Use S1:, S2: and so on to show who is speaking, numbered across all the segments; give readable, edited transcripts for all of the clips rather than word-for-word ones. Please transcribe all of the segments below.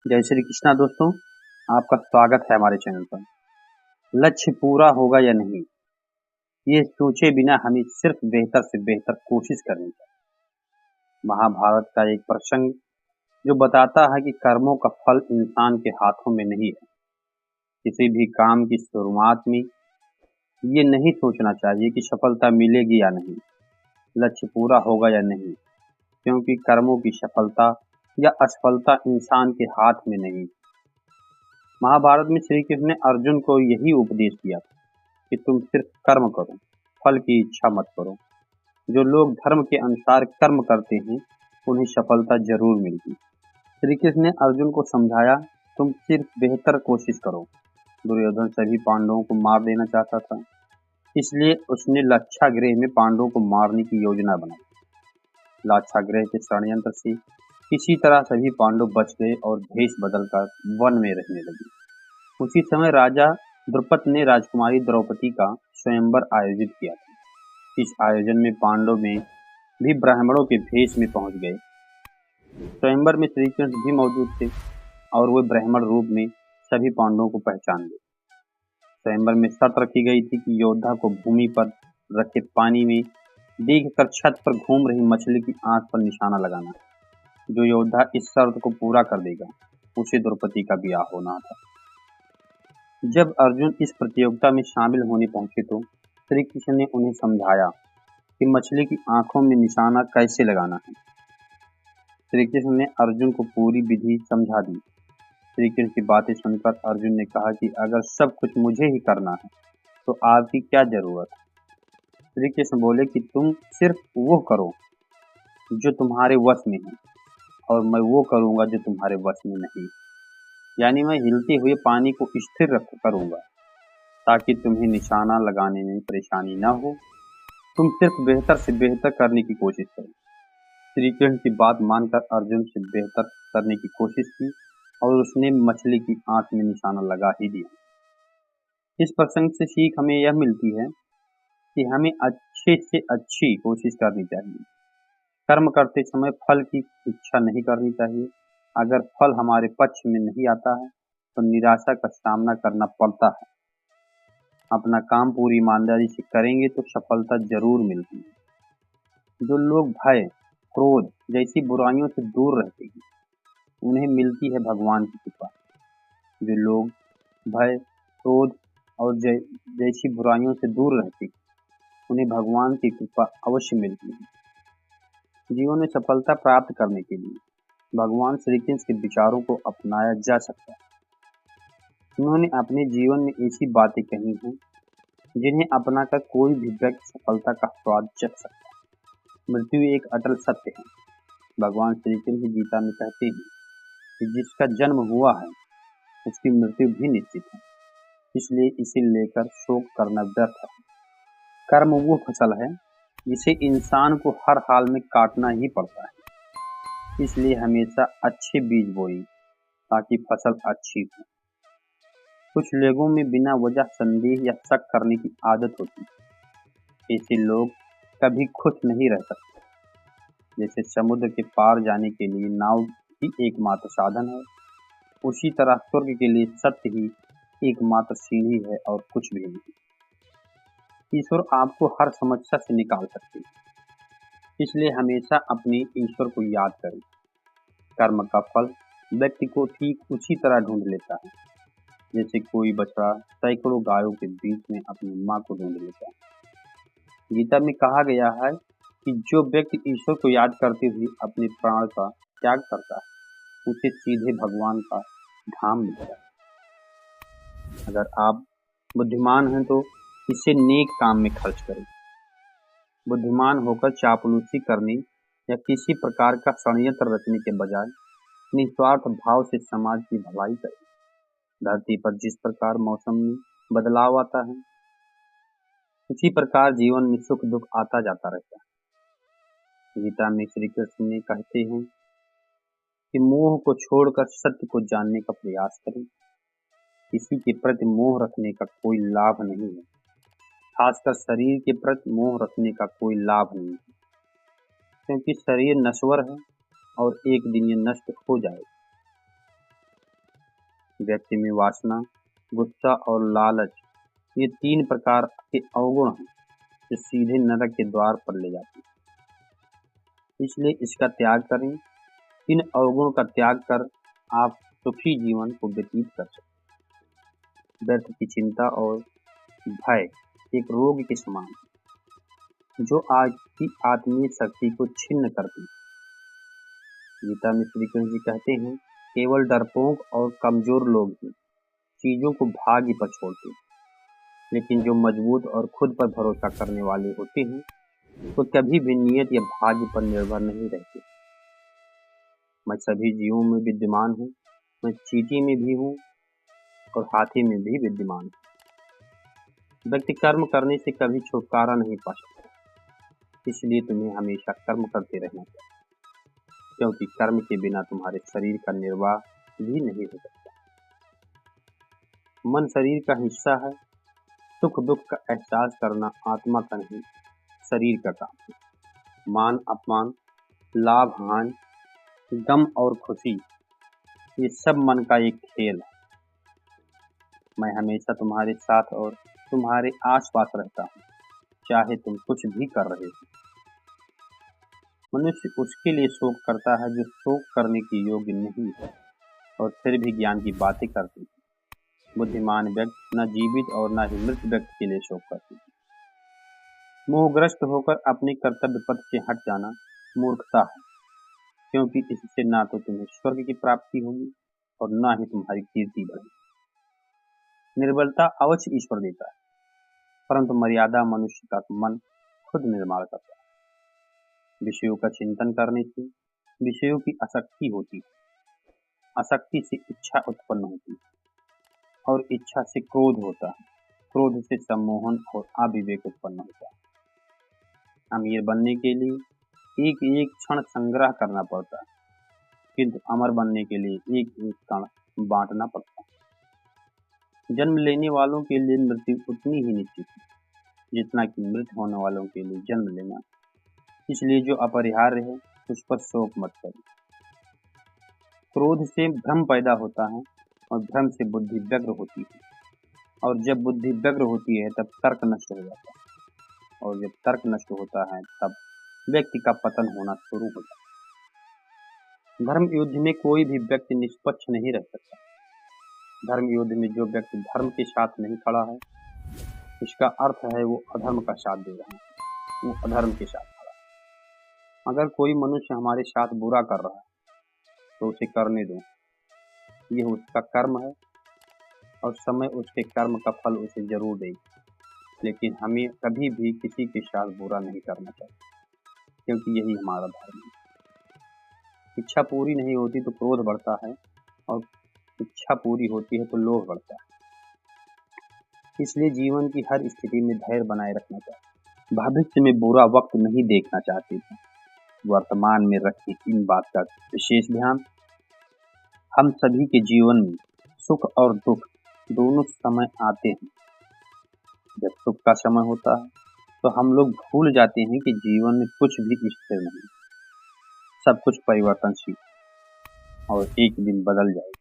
S1: जय श्री कृष्णा दोस्तों, आपका स्वागत है हमारे चैनल पर। लक्ष्य पूरा होगा या नहीं, ये सोचे बिना हमें सिर्फ बेहतर से बेहतर कोशिश करनी चाहिए। महाभारत का एक प्रसंग जो बताता है कि कर्मों का फल इंसान के हाथों में नहीं है। किसी भी काम की शुरुआत में ये नहीं सोचना चाहिए कि सफलता मिलेगी या नहीं, लक्ष्य पूरा होगा या नहीं, क्योंकि कर्मों की सफलता या असफलता इंसान के हाथ में नहीं। महाभारत में श्री कृष्ण ने अर्जुन को यही उपदेश दिया कि तुम सिर्फ कर्म करो, फल की इच्छा मत करो। जो लोग धर्म के अनुसार कर्म करते हैं उन्हें सफलता जरूर मिलती। श्री कृष्ण ने अर्जुन को समझाया, तुम सिर्फ बेहतर कोशिश करो। दुर्योधन सभी पांडवों को मार देना चाहता था, इसलिए उसने लाक्षागृह में पांडवों को मारने की योजना बनाई। लाक्षागृह के षड्यंत्र से किसी तरह सभी पांडव बच गए और भेष बदलकर वन में रहने लगे। उसी समय राजा द्रुपद ने राजकुमारी द्रौपदी का स्वयंवर आयोजित किया था। इस आयोजन में पांडव में भी ब्राह्मणों के भेष में पहुंच गए। स्वयंवर में श्री कृष्ण भी मौजूद थे और वे ब्राह्मण रूप में सभी पांडवों को पहचान गए। स्वयंवर में शर्त रखी गई थी कि योद्धा को भूमि पर रखे पानी में देखकर छत पर घूम रही मछली की आंख पर निशाना लगाना। जो योद्धा इस शर्त को पूरा कर देगा उसे द्रौपदी का ब्याह होना था। जब अर्जुन इस प्रतियोगिता में शामिल होने पहुंचे तो श्री कृष्ण ने उन्हें समझाया कि मछली की आंखों में निशाना कैसे लगाना है। श्री कृष्ण ने अर्जुन को पूरी विधि समझा दी। श्री कृष्ण की बातें सुनकर अर्जुन ने कहा कि अगर सब कुछ मुझे ही करना है तो आपकी क्या जरूरत है। श्री कृष्ण बोले कि तुम सिर्फ वो करो जो तुम्हारे वश में है और मैं वो करूंगा जो तुम्हारे वश में नहीं। यानी मैं हिलते हुए पानी को स्थिर रख करूंगा ताकि तुम्हें निशाना लगाने में परेशानी न हो। तुम सिर्फ बेहतर से बेहतर करने की कोशिश करो। श्री कृष्ण की बात मानकर अर्जुन से बेहतर करने की कोशिश की और उसने मछली की आंख में निशाना लगा ही दिया। इस प्रसंग से सीख हमें यह मिलती है कि हमें अच्छे से अच्छी कोशिश करनी चाहिए। कर्म करते समय फल की इच्छा नहीं करनी चाहिए। अगर फल हमारे पक्ष में नहीं आता है तो निराशा का सामना करना पड़ता है। अपना काम पूरी ईमानदारी से करेंगे तो सफलता जरूर मिलती है। जो लोग भय, क्रोध जैसी बुराइयों से दूर रहते हैं उन्हें मिलती है भगवान की कृपा। जो लोग भय, क्रोध और जैसी बुराइयों से दूर रहते हैं उन्हें भगवान की कृपा अवश्य मिलती है। जीवन में सफलता प्राप्त करने के लिए भगवान श्री कृष्ण के विचारों को अपनाया जा सकता है। उन्होंने अपने जीवन में ऐसी बातें कही हैं जिन्हें अपनाकर कोई भी व्यक्ति सफलता का स्वाद चख सकता है। मृत्यु एक अटल सत्य है। भगवान श्री कृष्ण गीता में कहते हैं कि जिसका जन्म हुआ है उसकी मृत्यु भी निश्चित है, इसलिए इसे लेकर शोक करना व्यर्थ है। कर्म वो फसल है जिसे इंसान को हर हाल में काटना ही पड़ता है, इसलिए हमेशा अच्छे बीज बोई ताकि फसल अच्छी हो। कुछ लोगों में बिना वजह संदेह या शक करने की आदत होती है। ऐसे लोग कभी खुश नहीं रह सकते। जैसे समुद्र के पार जाने के लिए नाव ही एकमात्र साधन है, उसी तरह स्वर्ग के लिए सत्य ही एकमात्र सीढ़ी है और कुछ भी नहीं। ईश्वर आपको हर समस्या से निकाल सकते हैं, इसलिए हमेशा अपने ईश्वर को याद करें। कर्म का फल व्यक्ति को ठीक उसी तरह ढूंढ लेता है जैसे कोई बछड़ा सैकड़ों गायों के बीच में अपनी मां को ढूंढ लेता है। गीता में कहा गया है कि जो व्यक्ति ईश्वर को याद करते हुए अपने प्राण का त्याग करता है उसे सीधे भगवान का धाम मिलता है। अगर आप बुद्धिमान हैं तो इसे नेक काम में खर्च करें। बुद्धिमान होकर चापलूसी करने या किसी प्रकार का षड्यंत्र रचने के बजाय निस्वार्थ भाव से समाज की भलाई करें। धरती पर जिस प्रकार मौसम में बदलाव आता है उसी प्रकार जीवन में सुख दुख आता जाता रहता है। गीता में श्री कृष्ण ने कहते हैं कि मोह को छोड़कर सत्य को जानने का प्रयास करें। किसी के प्रति मोह रखने का कोई लाभ नहीं है, खासकर शरीर के प्रति मोह रखने का कोई लाभ नहीं है, क्योंकि शरीर नश्वर है और एक दिन ये नष्ट हो जाएगा। व्यक्ति में वासना, गुस्सा और लालच, ये 3 प्रकार के अवगुण हैं जो सीधे नरक के द्वार पर ले जाते हैं। इसलिए इसका त्याग करें। इन अवगुण का त्याग कर आप सुखी जीवन को व्यतीत कर सकते। व्यर्थ की चिंता और भय एक रोग के समान है जो आपकी आत्मीय शक्ति को छिन्न करती है। गीता में श्री कृष्ण जी कहते हैं, केवल डरपोक और कमजोर लोग ही चीजों को भाग्य पर छोड़ते हैं, लेकिन जो मजबूत और खुद पर भरोसा करने वाले होते हैं तो कभी भी नियत या भाग्य पर निर्भर नहीं रहते। मैं सभी जीवों में विद्यमान हूँ, मैं चींटी में भी हूँ और हाथी में भी विद्यमान हूँ। व्यक्ति कर्म करने से कभी छुटकारा नहीं पा सकता, इसलिए तुम्हें हमेशा कर्म करते रहना चाहिए, क्योंकि कर्म के बिना तुम्हारे शरीर का निर्वाह भी नहीं हो सकता। मन शरीर का हिस्सा है। सुख दुख का एहसास करना आत्मा का नहीं, शरीर का काम है। मान अपमान, लाभ हानि, गम और खुशी, ये सब मन का एक खेल है। मैं हमेशा तुम्हारे साथ और तुम्हारे आसपास रहता हूँ, चाहे तुम कुछ भी कर रहे हो। मनुष्य उसके लिए शोक करता है जो शोक करने के योग्य नहीं है और फिर भी ज्ञान की बातें करते हैं। बुद्धिमान व्यक्ति न जीवित और न ही मृत व्यक्ति के लिए शोक करते हैं। मोहग्रस्त होकर अपने कर्तव्य पथ से हट जाना मूर्खता है, क्योंकि इससे ना तो तुम्हें स्वर्ग की प्राप्ति होगी और ना ही तुम्हारी कीर्ति बढ़ेगी। निर्बलता अवश्य ईश्वर देता है, परंतु मर्यादा मनुष्य का मन खुद निर्माण करता है। विषयों का चिंतन करने से विषयों की आसक्ति होती है, आसक्ति से इच्छा उत्पन्न होती है और इच्छा से क्रोध होता है, क्रोध से सम्मोहन और अविवेक उत्पन्न होता है। अमीर बनने के लिए एक एक क्षण संग्रह करना पड़ता है, किंतु अमर बनने के लिए एक एक कण बांटना पड़ता है। जन्म लेने वालों के लिए मृत्यु उतनी ही निश्चित है जितना कि मृत होने वालों के लिए जन्म लेना। इसलिए जो अपरिहार्य है उस पर शोक मत करें। क्रोध से भ्रम पैदा होता है और भ्रम से बुद्धि व्यग्र होती है, और जब बुद्धि व्यग्र होती है तब तर्क नष्ट हो जाता है, और जब तर्क नष्ट होता है तब व्यक्ति का पतन होना शुरू हो जाता है। धर्म युद्ध में कोई भी व्यक्ति निष्पक्ष नहीं रह सकता। धर्म युद्ध में जो व्यक्ति धर्म के साथ नहीं खड़ा है, इसका अर्थ है वो अधर्म का साथ दे रहा है, वो अधर्म के साथ खड़ा है। अगर कोई मनुष्य हमारे साथ बुरा कर रहा है तो उसे करने दो, यह उसका कर्म है और समय उसके कर्म का फल उसे जरूर देगी। लेकिन हमें कभी भी किसी के साथ बुरा नहीं करना चाहिए, क्योंकि यही हमारा धर्म है। इच्छा पूरी नहीं होती तो क्रोध बढ़ता है, और इच्छा पूरी होती है तो लोभ बढ़ता है। इसलिए जीवन की हर स्थिति में धैर्य बनाए रखना चाहिए। भविष्य में बुरा वक्त नहीं देखना चाहते थे, वर्तमान में रखें इन बात का विशेष ध्यान। हम सभी के जीवन में सुख और दुख दोनों समय आते हैं। जब सुख का समय होता है तो हम लोग भूल जाते हैं कि जीवन में कुछ भी स्थिर नहीं, सब कुछ परिवर्तनशील और एक दिन बदल जाएगा।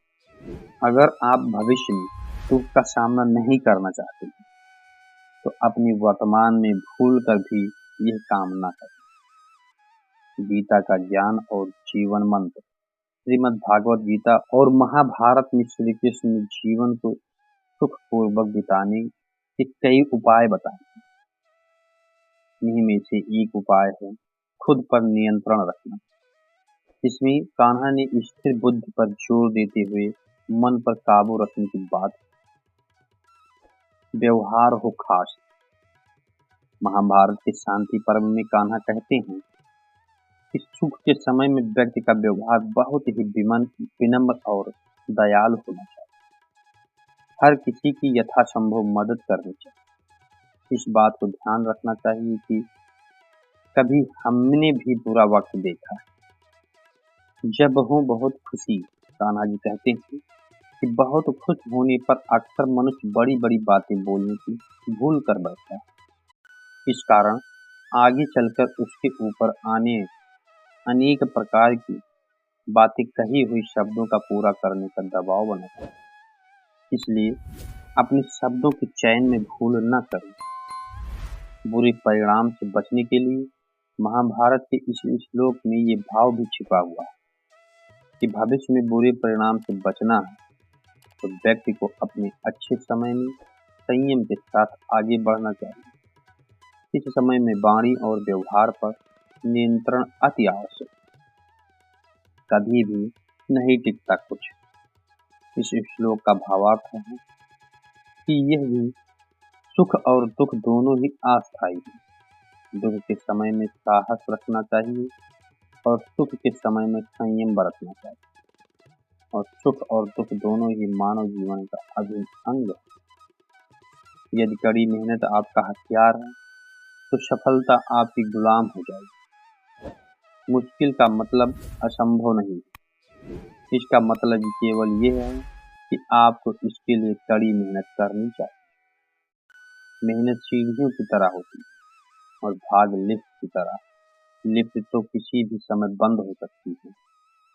S1: अगर आप भविष्य में दुख का सामना नहीं करना चाहते तो अपने वर्तमान में भूल कर भी यह काम न करें। गीता का ज्ञान और जीवन मंत्र। श्रीमद् भागवत गीता और महाभारत में श्री कृष्ण ने जीवन को सुखपूर्वक बिताने के कई उपाय बताए हैं। इन्हीं में से एक उपाय है खुद पर नियंत्रण रखना। इसमें कान्हा ने स्थिर बुद्धि पर जोर देते हुए मन पर काबू रखने की बात। व्यवहार हो खास। महाभारत के शांति पर्व में कान्हा कहते हैं कि सुख के समय में व्यक्ति का व्यवहार बहुत ही विनम्र और दयालु होना चाहिए। हर किसी की यथासंभव मदद करनी चाहिए। इस बात को ध्यान रखना चाहिए कि कभी हमने भी बुरा वक्त देखा है। जब हो बहुत खुशी। कान्हा जी कहते हैं कि बहुत खुश होने पर अक्सर मनुष्य बड़ी बड़ी बातें बोलने की भूल कर बैठता है। इस कारण आगे चलकर उसके ऊपर आने अनेक प्रकार की बातें कही हुई शब्दों का पूरा करने का दबाव बनता है। इसलिए अपने शब्दों के चयन में भूल न करें। बुरे परिणाम से बचने के लिए महाभारत के इस श्लोक में ये भाव भी छिपा हुआ है कि भविष्य में बुरे परिणाम से बचना है तो व्यक्ति को अपने अच्छे समय में संयम के साथ आगे बढ़ना चाहिए। इस समय में वाणी और व्यवहार पर नियंत्रण अति आवश्यक, कभी भी नहीं टिकता कुछ। इस श्लोक का भावार्थ है कि यह भी सुख और दुख दोनों ही अस्थायी है। दुख के समय में साहस रखना चाहिए और सुख के समय में संयम बरतना चाहिए, और सुख और दुख दोनों ही मानव जीवन का अभिन्न अंग है। यदि कड़ी मेहनत आपका हथियार है तो सफलता आपकी गुलाम हो जाएगी। मुश्किल का मतलब असंभव नहीं, इसका मतलब केवल यह है कि आपको इसके लिए कड़ी मेहनत करनी चाहिए। मेहनत सीढ़ियों की तरह होती है और भाग लिफ्ट की तरह। लिफ्ट तो किसी भी समय बंद हो सकती है,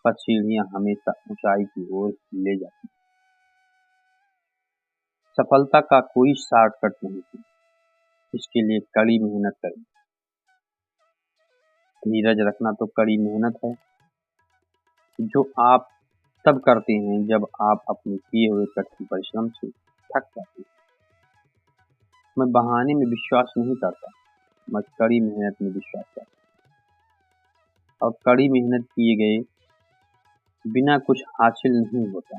S1: पर सीढ़ियां हमेशा ऊंचाई की ओर ले जाती हैं। सफलता का कोई शॉर्टकट नहीं है, इसके लिए कड़ी मेहनत करें। धीरज रखना तो कड़ी मेहनत है, जो आप तब करते हैं जब आप अपने किए हुए कठिन परिश्रम से थक जाते हैं। मैं बहाने में विश्वास नहीं करता, मैं कड़ी मेहनत में विश्वास करता। और कड़ी मेहनत किए गए बिना कुछ हासिल नहीं होता।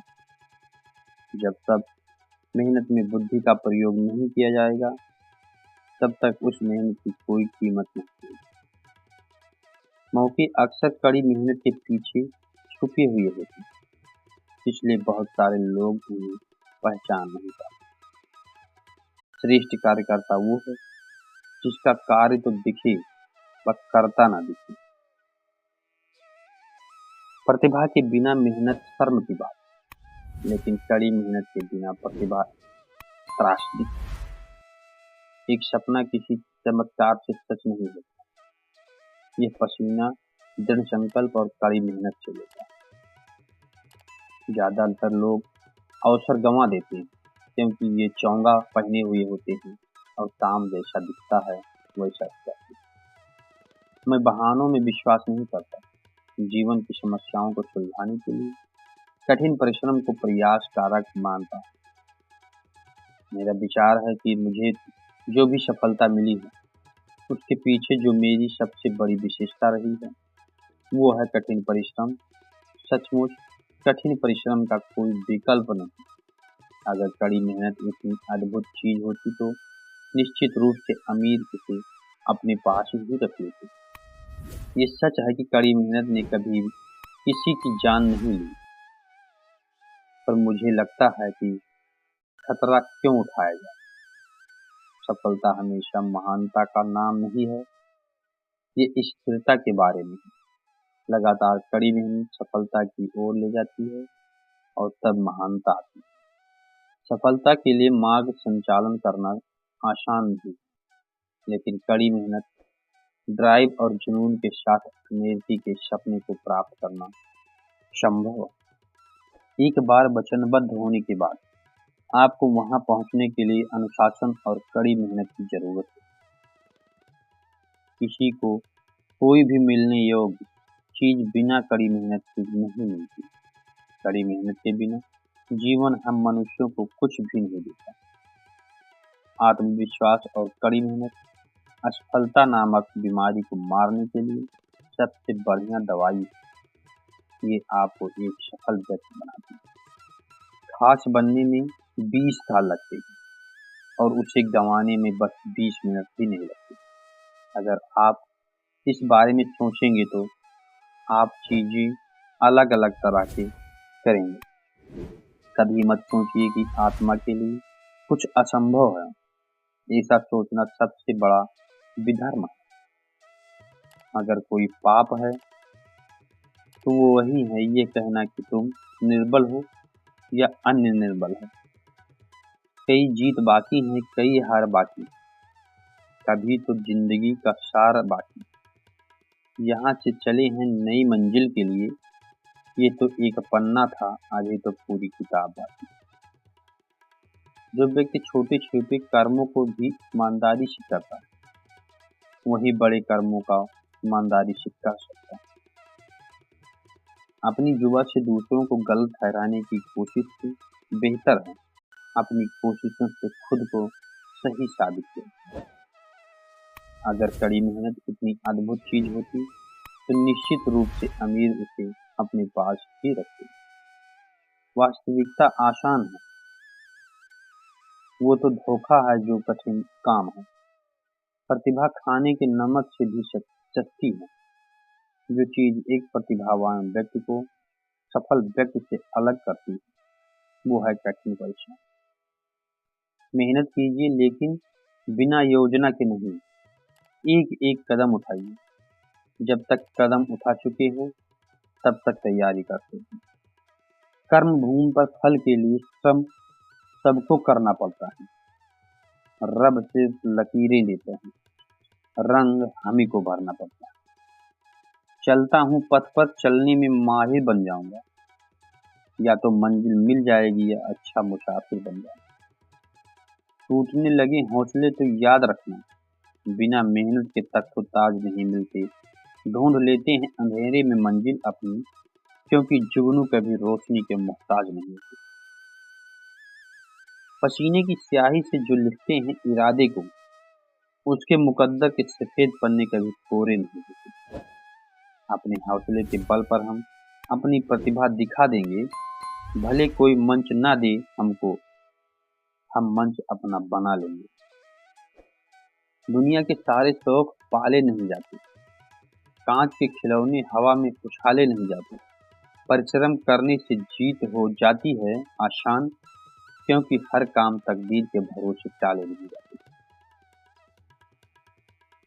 S1: जब तक मेहनत में बुद्धि का प्रयोग नहीं किया जाएगा, तब तक उस मेहनत की कोई कीमत नहीं होगी। मौके अक्सर कड़ी मेहनत के पीछे छुपे हुए होते हैं, इसलिए बहुत सारे लोग उन्हें पहचान नहीं पाते। श्रेष्ठ कार्यकर्ता वो है जिसका कार्य तो दिखे पर करता ना दिखे। प्रतिभा के बिना मेहनत शर्म की बात, लेकिन कड़ी मेहनत के बिना प्रतिभा त्रासदी। एक सपना किसी चमत्कार से सच नहीं होता, यह पसीना, दृढ़ संकल्प और कड़ी मेहनत से होता है। ज्यादातर लोग अवसर गंवा देते हैं क्योंकि ये चोंगा पहने हुए होते हैं और काम जैसा दिखता है वैसा करते हैं। मैं बहानों में विश्वास नहीं करता। जीवन की समस्याओं को सुलझाने के लिए कठिन परिश्रम को प्रयास कारक मानता हूँ। मेरा विचार है कि मुझे जो भी सफलता मिली है उसके पीछे जो मेरी सबसे बड़ी विशेषता रही है वो है कठिन परिश्रम। सचमुच कठिन परिश्रम का कोई विकल्प नहीं। अगर कड़ी मेहनत इतनी अद्भुत चीज होती तो निश्चित रूप से अमीर इसे अपने पास ही रख लेते। ये सच है कि कड़ी मेहनत ने कभी किसी की जान नहीं ली, पर मुझे लगता है कि खतरा क्यों उठाया जाए। सफलता हमेशा महानता का नाम नहीं है, ये स्थिरता के बारे में है। लगातार कड़ी मेहनत सफलता की ओर ले जाती है और तब महानता आती है। सफलता के लिए मार्ग संचालन करना आसान नहीं, लेकिन कड़ी मेहनत, ड्राइव और जुनून के साथ अमेरिकी के सपने को प्राप्त करना संभव है। एक बार वचनबद्ध होने के बाद आपको वहां पहुंचने के लिए अनुशासन और कड़ी मेहनत की जरूरत है। किसी को कोई भी मिलने योग्य चीज बिना कड़ी मेहनत के नहीं मिलती। कड़ी मेहनत के बिना जीवन हम मनुष्यों को कुछ भी नहीं देता। आत्मविश्वास और कड़ी मेहनत असफलता नामक बीमारी को मारने के लिए सबसे बढ़िया दवाई है। ये आपको एक सफल व्यक्ति बनाती है। खास बनने में 20 साल लगते हैं और उसे गंवाने में बस 20 मिनट भी नहीं लगते। अगर आप इस बारे में सोचेंगे तो आप चीजें अलग अलग तरह के करेंगे। कभी मत सोचिए कि आत्मा के लिए कुछ असंभव है। ऐसा सोचना सबसे बड़ा विधर्म है। अगर कोई पाप है तो वो वही है ये कहना कि तुम निर्बल हो या अन्य निर्बल है। कई जीत बाकी हैं, कई हार बाकी, कभी तो जिंदगी का सार बाकी। यहाँ से चले हैं नई मंजिल के लिए, ये तो एक पन्ना था, आगे तो पूरी किताब बाकी। जो व्यक्ति छोटे छोटे कर्मों को भी ईमानदारी से करता है, वही बड़े कर्मों का ईमानदारी से कर सकता है। अपनी जुबान से दूसरों को गलत ठहराने की कोशिश से बेहतर है अपनी कोशिशों से खुद को सही साबित करें। अगर कड़ी मेहनत इतनी अद्भुत चीज होती तो निश्चित रूप से अमीर उसे अपने पास ही रखते। वास्तविकता आसान है, वो तो धोखा है जो कठिन काम है। प्रतिभा खाने के नमक से भी सस्ती है। जो चीज एक प्रतिभावान व्यक्ति को सफल व्यक्ति से अलग करती है, वो है कठिन परिश्रम। मेहनत कीजिए, लेकिन बिना योजना के नहीं। एक एक कदम उठाइए। जब तक कदम उठा चुके हो, तब तक तैयारी करते हैं। कर्म भूमि पर फल के लिए श्रम सबको करना पड़ता है। रब सिर्फ लकीरें देते हैं, रंग हमी को भरना पड़ता है। चलता हूँ पथ पर, चलने में माहिर बन जाऊंगा। या तो मंजिल मिल जाएगी या अच्छा मुसाफिर बन जाऊंगा। टूटने लगे हौसले तो याद रखना, बिना मेहनत के तख्त ताज नहीं मिलते। ढूंढ लेते हैं अंधेरे में मंजिल अपनी, क्योंकि जुगनू कभी रोशनी के मोहताज नहीं होते। पसीने की स्याही से जो लिखते हैं इरादे को, उसके मुकद्दर के सफेद पन्ने कभी कोरे नहीं होते। अपने हौसले के बल पर हम अपनी प्रतिभा दिखा देंगे। भले कोई मंच ना दे हमको, हम मंच अपना बना लेंगे। दुनिया के सारे शौक पाले नहीं जाते, कांच के खिलौने हवा में उछाले नहीं जाते। परिश्रम करने से जीत हो जाती है आसान, क्योंकि हर काम तकदीर के भरोसे टाले नहीं जाते।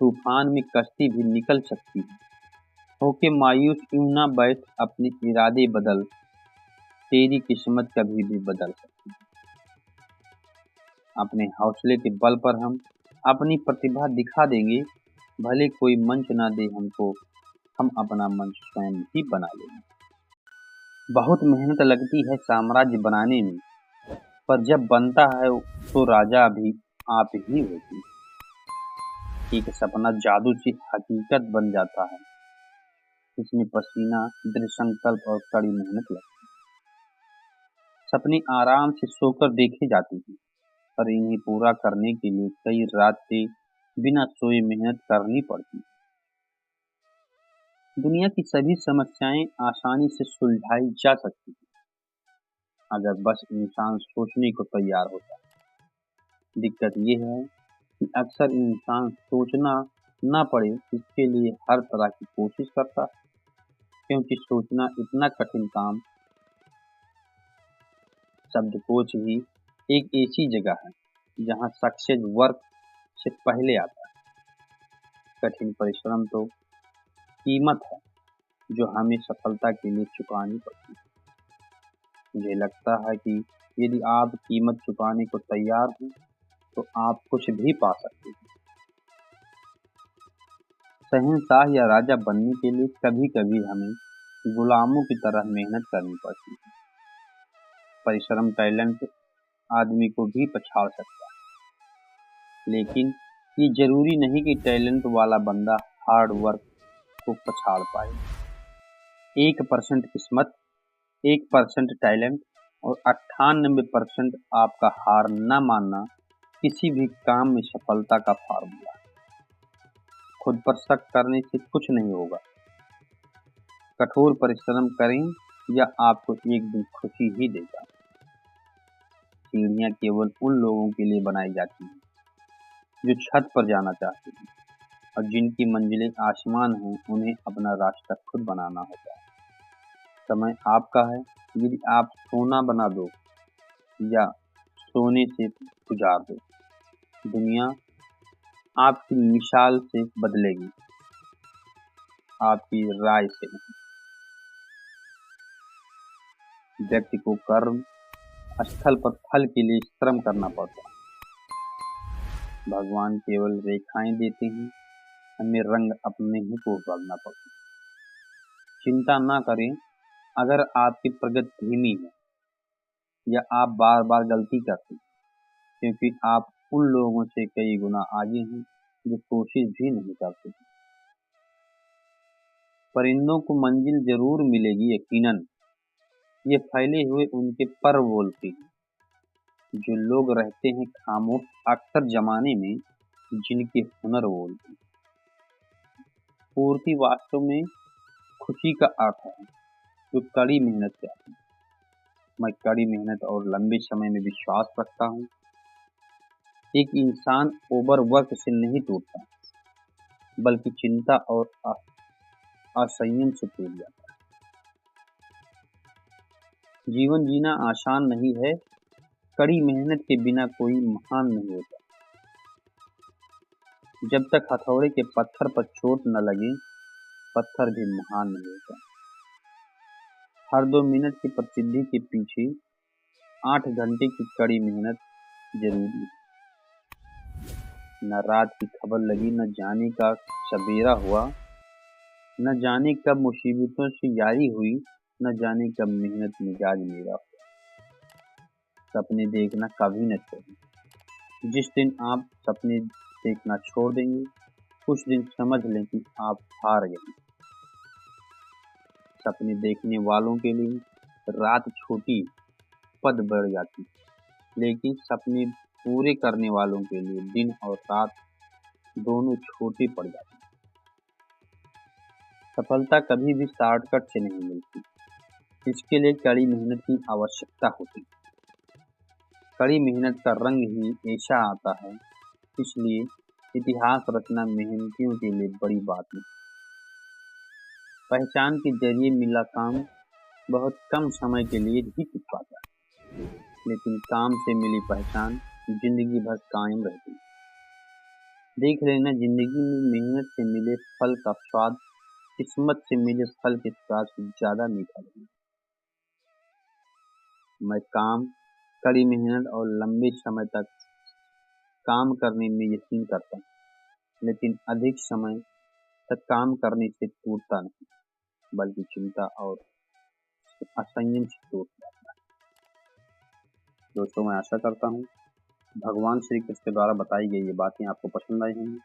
S1: तूफान में कश्ती भी निकल सकती है। होके मायूस यूं ना बैठ, अपने इरादे बदल, तेरी किस्मत कभी भी बदल सकती है। अपने हौसले के बल पर हम अपनी प्रतिभा दिखा देंगे। भले कोई मंच ना दे हमको, हम अपना मंच स्वयं ही बना लेंगे। बहुत मेहनत लगती है साम्राज्य बनाने में, पर जब बनता है तो राजा भी आप ही होती है। एक सपना जादू से हकीकत बन जाता है, इसमें पसीना, दृढ़ संकल्प और कड़ी मेहनत लगती है। सपने आराम से सोकर देखे जाते हैं, पर इन्हें पूरा करने के लिए कई रातें बिना सोए मेहनत करनी पड़ती है। दुनिया की सभी समस्याएं आसानी से सुलझाई जा सकती हैं, अगर बस इंसान सोचने को तैयार होता है। दिक्कत यह है कि अक्सर इंसान सोचना ना पड़े इसके लिए हर तरह की कोशिश करता है, क्योंकि सोचना इतना कठिन काम। शब्दकोश ही एक ऐसी जगह है जहां सक्सेस वर्क से पहले आता है। कठिन परिश्रम तो कीमत है जो हमें सफलता के लिए चुकानी पड़ती है। मुझे लगता है कि यदि आप कीमत चुकाने को तैयार हैं, तो आप कुछ भी पा सकते हैं। शहंशाह या राजा बनने के लिए कभी कभी हमें गुलामों की तरह मेहनत करनी पड़ती है। परिश्रम टैलेंट आदमी को भी पछाड़ सकता है, लेकिन ये जरूरी नहीं कि टैलेंट वाला बंदा हार्ड वर्क को पछाड़ पाए। 1% किस्मत, 1% टैलेंट और 98% आपका हार न मानना किसी भी काम में सफलता का फार्मूला है। खुद पर शक करने से कुछ नहीं होगा। कठोर परिश्रम करें या आपको एक दिन खुशी ही देगा। सीढ़ियां केवल उन लोगों के लिए बनाई जाती हैं जो छत पर जाना चाहते हैं, और जिनकी मंजिलें आसमान हैं उन्हें अपना रास्ता खुद बनाना होता है। समय आपका है, यदि आप सोना बना दो या सोने से गुजार दो। दुनिया आपकी मिसाल से बदलेगी, आपकी राय से नहीं। व्यक्ति को कर्म स्थल पर फल के लिए श्रम करना पड़ता है। भगवान केवल रेखाएं देते हैं, हमें रंग अपने ही को भरना पड़ता है। चिंता ना करें अगर आपकी प्रगति धीमी है, या आप बार बार गलती करते हैं, क्योंकि आप उन लोगों से कई गुना आगे हैं जो कोशिश भी नहीं करते। परिंदों को मंजिल जरूर मिलेगी यकीनन, ये फैले हुए उनके पर बोलते हैं। जो लोग रहते हैं खामोश अक्सर जमाने में जिनके हुनर बोलते हैं। पूर्ति वास्तव में खुशी का अर्थ है जो कड़ी मेहनत से आती है। मैं कड़ी मेहनत और लंबे समय में विश्वास रखता हूँ। एक इंसान ओवरवर्क से नहीं टूटता, बल्कि चिंता और असंयम से टूट जाता है। जीवन जीना आसान नहीं है, कड़ी मेहनत के बिना कोई महान नहीं होता। जब तक हथौड़े के पत्थर पर चोट न लगे, पत्थर भी महान नहीं होता। हर 2 मिनट की प्रसिद्धि के पीछे 8 घंटे की कड़ी मेहनत जरूरी है। न रात की खबर लगी, न जाने का सवेरा हुआ, न जाने कब मुसीबतों से यारी हुई, न जाने कब मेहनत मिजाज मेरा हुआ। सपने देखना कभी न छोड़ें। जिस दिन आप सपने देखना छोड़ देंगे, कुछ दिन समझ लें कि आप हार गए। सपने देखने वालों के लिए रात छोटी, पद बढ़ जाती, लेकिन सपने पूरे करने वालों के लिए दिन और रात दोनों छोटे पड़ जाते। सफलता कभी भी शॉर्टकट से नहीं मिलती, इसके लिए कड़ी मेहनत की आवश्यकता होती। कड़ी मेहनत का रंग ही ऐसा आता है, इसलिए इतिहास रचना मेहनतियों के लिए बड़ी बात नहीं। पहचान के जरिए मिला काम बहुत कम समय के लिए ही टिक पाता है, लेकिन काम से मिली पहचान जिंदगी भर कायम रहती है। देख लेना, जिंदगी में मेहनत से मिले फल का स्वाद किस्मत से मिले फल के स्वाद से ज्यादा मीठा लगेगा। मैं काम, कड़ी मेहनत और लंबे समय तक काम करने में यकीन करता हूँ, लेकिन अधिक समय तक काम करने से टूटता नहीं, बल्कि चिंता और असंयम से टूट जाता है। दोस्तों, मैं आशा करता हूँ भगवान श्री कृष्ण के द्वारा बताई गई ये बातें आपको पसंद आई होंगी।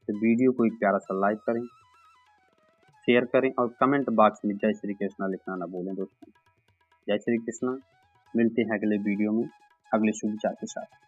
S1: तो वीडियो को एक प्यारा सा लाइक करें, शेयर करें और कमेंट बॉक्स में जय श्री कृष्णा लिखना ना भूलें। दोस्तों, जय श्री कृष्णा। मिलते हैं अगले वीडियो में अगले शुभ विचार के साथ।